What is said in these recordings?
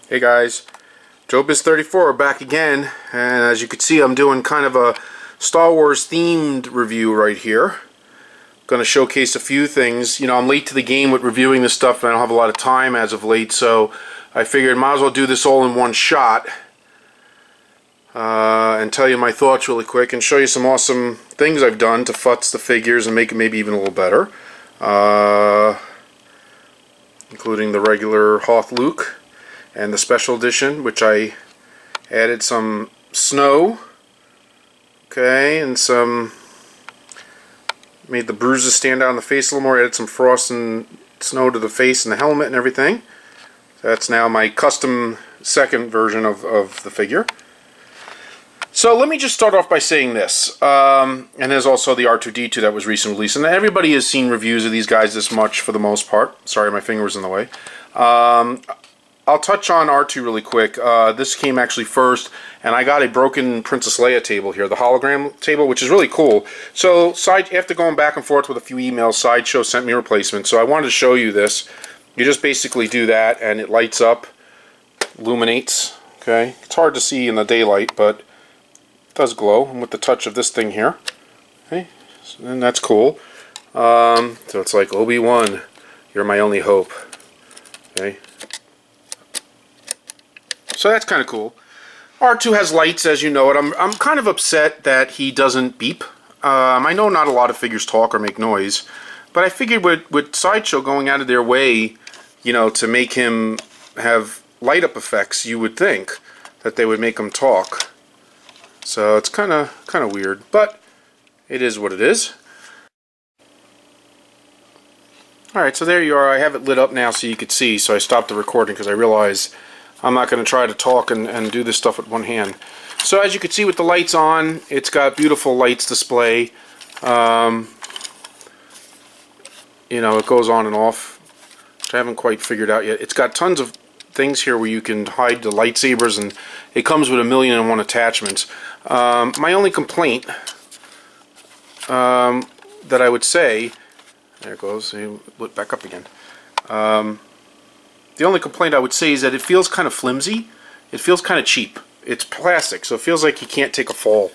Hey guys, Joebizz34 back again, and as you can see I'm doing kind of a Star Wars themed review right here. Going to showcase a few things. You know, I'm late to the game with reviewing this stuff and I don't have a lot of time as of late, so I figured might as well do this all in one shot and tell you my thoughts really quick and show you some awesome things I've done to futz the figures and make it maybe even a little better, including the regular Hoth Luke and the special edition, which I added some snow, okay, and made the bruises stand out on the face a little more, added some frost and snow to the face and the helmet and everything. That's now my custom second version of the figure. So let me just start off by saying this, and there's also the R2D2 that was recently released, and everybody has seen reviews of these guys this much for the most part. Sorry, my finger was in the way. I'll touch on R2 really quick. This came actually first, and I got a broken Princess Leia table here, the hologram table, which is really cool. So after going back and forth with a few emails, Sideshow sent me a replacement, so I wanted to show you this. You just basically do that, and it lights up, illuminates, okay? It's hard to see in the daylight, but it does glow, and with the touch of this thing here, okay? And that's cool. So it's like, Obi-Wan, you're my only hope, okay? So that's kind of cool. R2 has lights, as you know it. I'm kind of upset that he doesn't beep. I know not a lot of figures talk or make noise, but I figured with Sideshow going out of their way, you know, to make him have light up effects, you would think that they would make him talk. So it's kind of weird, but it is what it is. Alright, so there you are. I have it lit up now so you could see, so I stopped the recording because I realized I'm not going to try to talk and do this stuff with one hand. So as you can see with the lights on, it's got beautiful lights display. You know, it goes on and off, which I haven't quite figured out yet. It's got tons of things here where you can hide the lightsabers, and it comes with 1,000,001 attachments. My only complaint that I would say, there it goes, it lit back up again. The only complaint I would say is that it feels kind of flimsy. It feels kind of cheap. It's plastic, so it feels like you can't take a fall,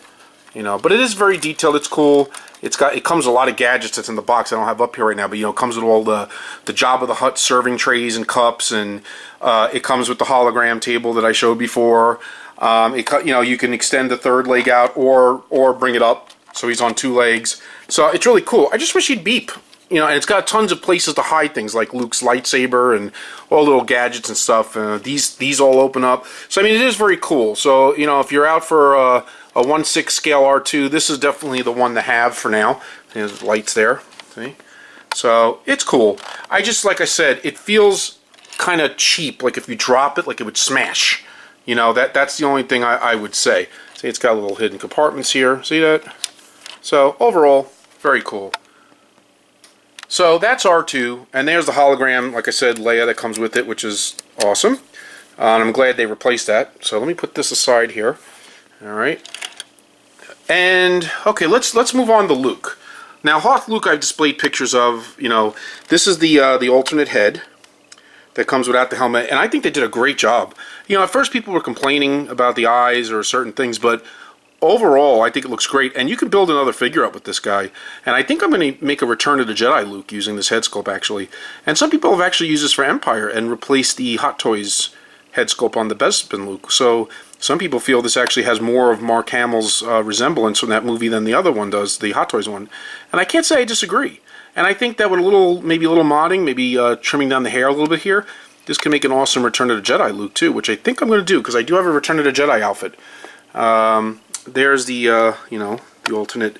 you know. But it is very detailed. It's cool. It comes with a lot of gadgets that's in the box I don't have up here right now. But you know, it comes with all the Jabba the Hutt serving trays and cups, and it comes with the hologram table that I showed before. You know, you can extend the third leg out or bring it up so he's on 2 legs. So it's really cool. I just wish he'd beep. You know, and it's got tons of places to hide things like Luke's lightsaber and all little gadgets and stuff. These all open up. So I mean, it is very cool. So you know, if you're out for a 1/6 scale R2, this is definitely the one to have for now. There's lights there. See, so it's cool. I just, like I said, it feels kind of cheap. Like if you drop it, like it would smash. You know, that's the only thing I would say. See, it's got little hidden compartments here. See that? So overall, very cool. So that's R2, and there's the hologram, like I said, Leia that comes with it, which is awesome. And I'm glad they replaced that. So let me put this aside here. All right. And okay, let's move on to Luke. Now, Hoth Luke, I've displayed pictures of. You know, this is the alternate head that comes without the helmet, and I think they did a great job. You know, at first people were complaining about the eyes or certain things, but overall, I think it looks great, and you can build another figure up with this guy. And I think I'm going to make a Return of the Jedi Luke using this head sculpt, actually. And some people have actually used this for Empire and replaced the Hot Toys head sculpt on the Bespin Luke. So some people feel this actually has more of Mark Hamill's resemblance from that movie than the other one does, the Hot Toys one. And I can't say I disagree. And I think that with maybe a little modding, maybe trimming down the hair a little bit here, this can make an awesome Return of the Jedi Luke too, which I think I'm going to do, because I do have a Return of the Jedi outfit. There's the, you know, the alternate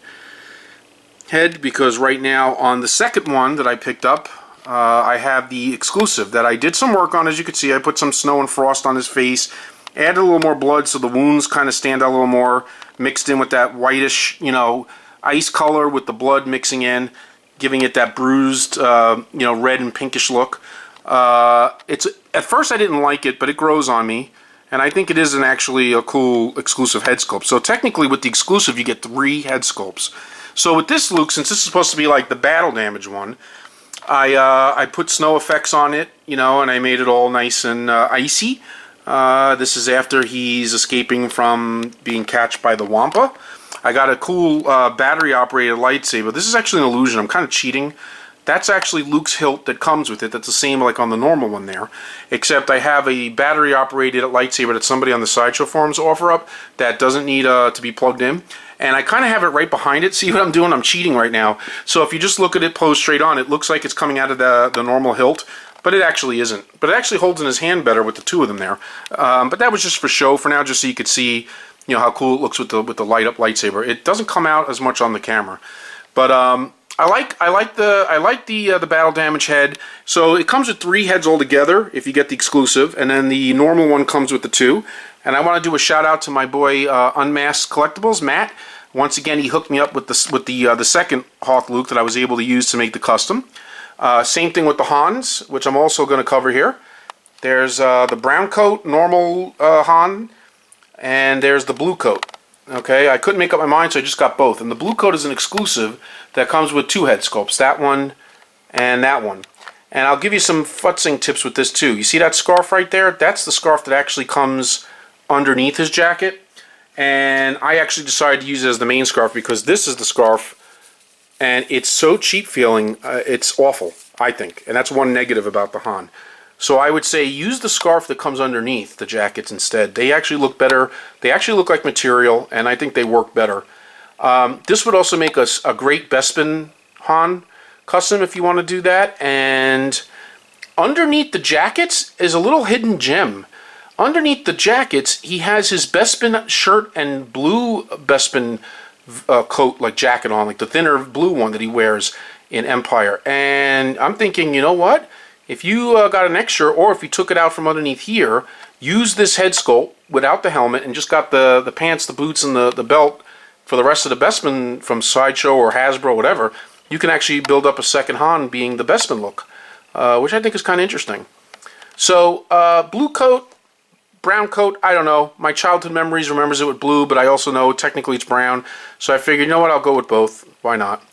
head, because right now on the second one that I picked up, I have the exclusive that I did some work on. As you can see, I put some snow and frost on his face, added a little more blood so the wounds kind of stand out a little more, mixed in with that whitish, you know, ice color with the blood mixing in, giving it that bruised, you know, red and pinkish look. At first I didn't like it, but it grows on me. And I think it is actually a cool exclusive head sculpt. So technically with the exclusive you get 3 head sculpts. So with this Luke, since this is supposed to be like the battle damage one, I put snow effects on it, you know, and I made it all nice and icy. This is after he's escaping from being catched by the Wampa. I got a cool battery-operated lightsaber. This is actually an illusion. I'm kind of cheating. That's actually Luke's hilt that comes with it. That's the same like on the normal one there. Except I have a battery-operated lightsaber that somebody on the Sideshow forums offer up that doesn't need to be plugged in. And I kind of have it right behind it. See what I'm doing? I'm cheating right now. So if you just look at it posed straight on, it looks like it's coming out of the normal hilt. But it actually isn't. But it actually holds in his hand better with the two of them there. But that was just for show for now, just so you could see, you know, how cool it looks with the light up lightsaber. It doesn't come out as much on the camera. But I like the battle damage head. So it comes with 3 heads altogether if you get the exclusive, and then the normal one comes with the 2. And I want to do a shout out to my boy Unmasked Collectibles, Matt. Once again, he hooked me up with the second Hoth Luke that I was able to use to make the custom. Same thing with the Hans, which I'm also going to cover here. There's the brown coat, normal Han, and there's the blue coat. Okay, I couldn't make up my mind, so I just got both. And the blue coat is an exclusive that comes with 2 head sculpts, that one and that one. And I'll give you some futzing tips with this too. You see that scarf right there? That's the scarf that actually comes underneath his jacket. And I actually decided to use it as the main scarf because this is the scarf, and it's so cheap feeling, it's awful, I think. And that's one negative about the Han. So I would say use the scarf that comes underneath the jackets instead. They actually look better. They actually look like material, and I think they work better. This would also make us a great Bespin Han custom if you want to do that. And underneath the jackets is a little hidden gem. Underneath the jackets, he has his Bespin shirt and blue Bespin coat, like jacket on, like the thinner blue one that he wears in Empire. And I'm thinking, you know what? If you got an extra, or if you took it out from underneath here, use this head sculpt without the helmet and just got the pants, the boots, and the belt for the rest of the Bespin from Sideshow or Hasbro, whatever, you can actually build up a second Han being the Bespin look, which I think is kind of interesting. So, blue coat, brown coat, I don't know. My childhood memories remembers it with blue, but I also know technically it's brown. So I figured, you know what, I'll go with both. Why not?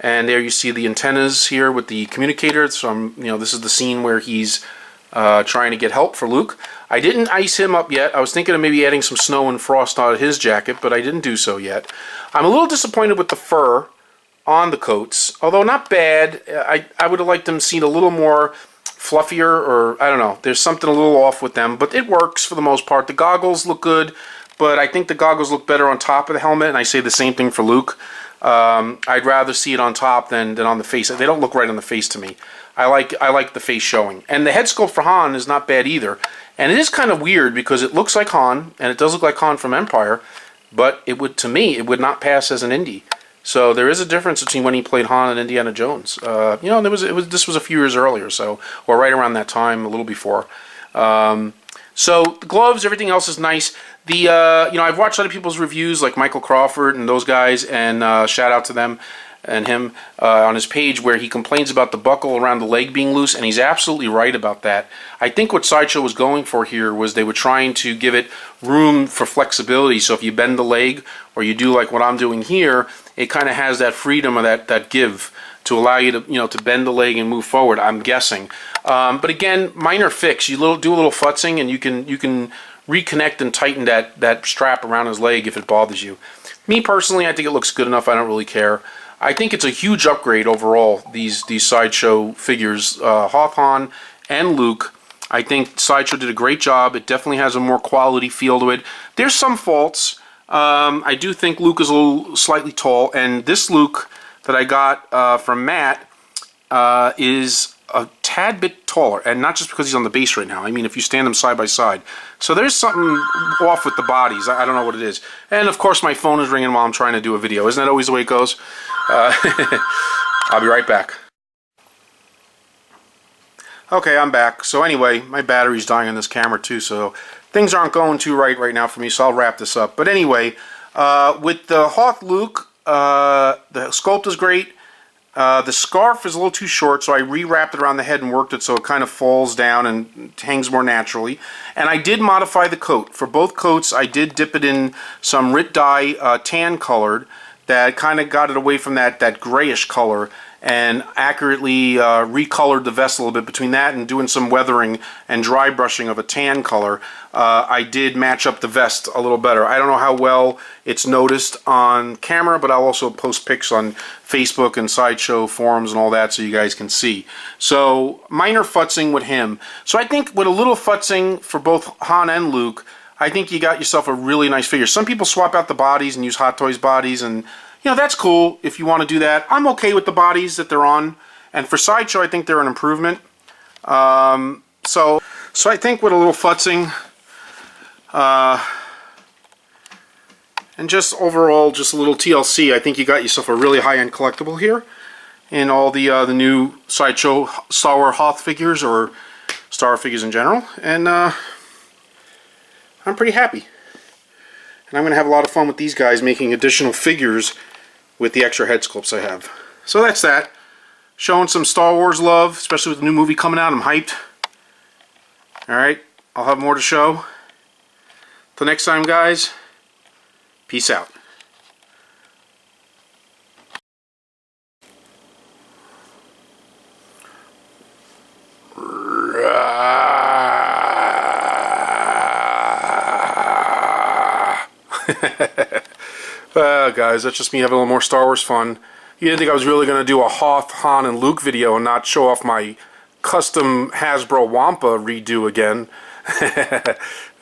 And there you see the antennas here with the communicator. So this is the scene where he's trying to get help for Luke. I didn't ice him up yet. I was thinking of maybe adding some snow and frost on his jacket, but I didn't do so yet. I'm a little disappointed with the fur on the coats, although not bad. I would have liked them seen a little more fluffier, or I don't know. There's something a little off with them, but it works for the most part. The goggles look good, but I think the goggles look better on top of the helmet, and I say the same thing for Luke. I'd rather see it on top than on the face. They don't look right on the face to me. I like the face showing. And the head sculpt for Han is not bad either. And it is kind of weird because it looks like Han, and it does look like Han from Empire, but to me, it would not pass as an indie. So there is a difference between when he played Han and Indiana Jones. This was a few years earlier, or right around that time, a little before. So the gloves, everything else is nice. I've watched other people's reviews, like Michael Crawford and those guys, and shout out to them and him on his page, where he complains about the buckle around the leg being loose, and he's absolutely right about that. I think what Sideshow was going for here was they were trying to give it room for flexibility, so if you bend the leg, or you do like what I'm doing here, it kind of has that freedom or that give to allow you to bend the leg and move forward, I'm guessing. But again, minor fix. You do a little futzing, and you can reconnect and tighten that strap around his leg if it bothers you. Me personally, I think it looks good enough. I don't really care. I think it's a huge upgrade overall, these Sideshow figures, Hoth Han and Luke. I think Sideshow did a great job. It definitely has a more quality feel to it. There's some faults. I do think Luke is a little slightly tall, and this Luke that I got from Matt is a tad bit taller, and not just because he's on the base right now. I mean, if you stand them side by side. So there's something off with the bodies. I don't know what it is. And of course, my phone is ringing while I'm trying to do a video. Isn't that always the way it goes? I'll be right back. Okay, I'm back. So anyway, my battery's dying on this camera too, so things aren't going too right now for me, so I'll wrap this up. But anyway, with the Hoth Luke, the sculpt is great. The scarf is a little too short, so I rewrapped it around the head and worked it so it kind of falls down and hangs more naturally. And I did modify the coat. For both coats, I did dip it in some Rit dye tan colored that kind of got it away from that grayish color and accurately recolored the vest a little bit. Between that and doing some weathering and dry brushing of a tan color, I did match up the vest a little better. I don't know how well it's noticed on camera, but I'll also post pics on Facebook and Sideshow forums and all that so you guys can see. So minor futzing with him. So I think with a little futzing for both Han and Luke, I think you got yourself a really nice figure. Some people swap out the bodies and use Hot Toys bodies, and you know, that's cool if you want to do that. I'm okay with the bodies that they're on, and for Sideshow I think they're an improvement. So I think with a little futzing and just overall just a little TLC, I think you got yourself a really high-end collectible here in all the new Sideshow Star Wars Hoth figures, or Star Wars figures in general, and I'm pretty happy. And I'm going to have a lot of fun with these guys making additional figures with the extra head sculpts I have. So that's that. Showing some Star Wars love, especially with the new movie coming out. I'm hyped. Alright, I'll have more to show. Till next time, guys, peace out. Guys, that's just me having a little more Star Wars fun. You didn't think I was really going to do a Hoth, Han, and Luke video and not show off my custom Hasbro Wampa redo again.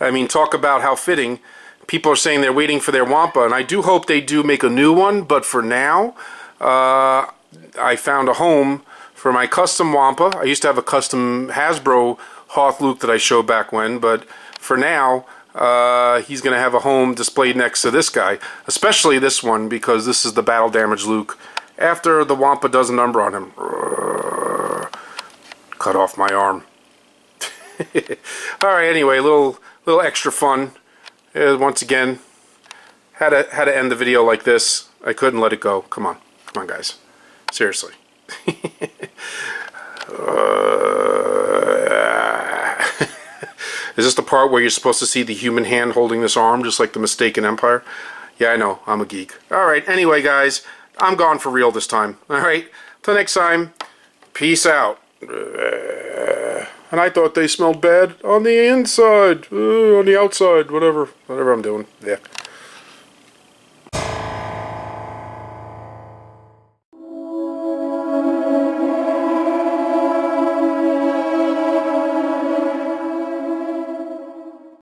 I mean, talk about how fitting. People are saying they're waiting for their Wampa, and I do hope they do make a new one, but for now, I found a home for my custom Wampa. I used to have a custom Hasbro Hoth Luke that I showed back when, but for now, he's going to have a home displayed next to this guy, especially this one, because this is the battle damage Luke after the Wampa does a number on him. Cut off my arm. Alright, anyway, a little extra fun. Once again, had to end the video like this. I couldn't let it go. Come on, guys, seriously. Is this the part where you're supposed to see the human hand holding this arm, just like the Mistaken Empire? Yeah, I know, I'm a geek. Alright, anyway, guys, I'm gone for real this time. Alright, till next time, peace out. And I thought they smelled bad on the inside, on the outside, whatever I'm doing. Yeah.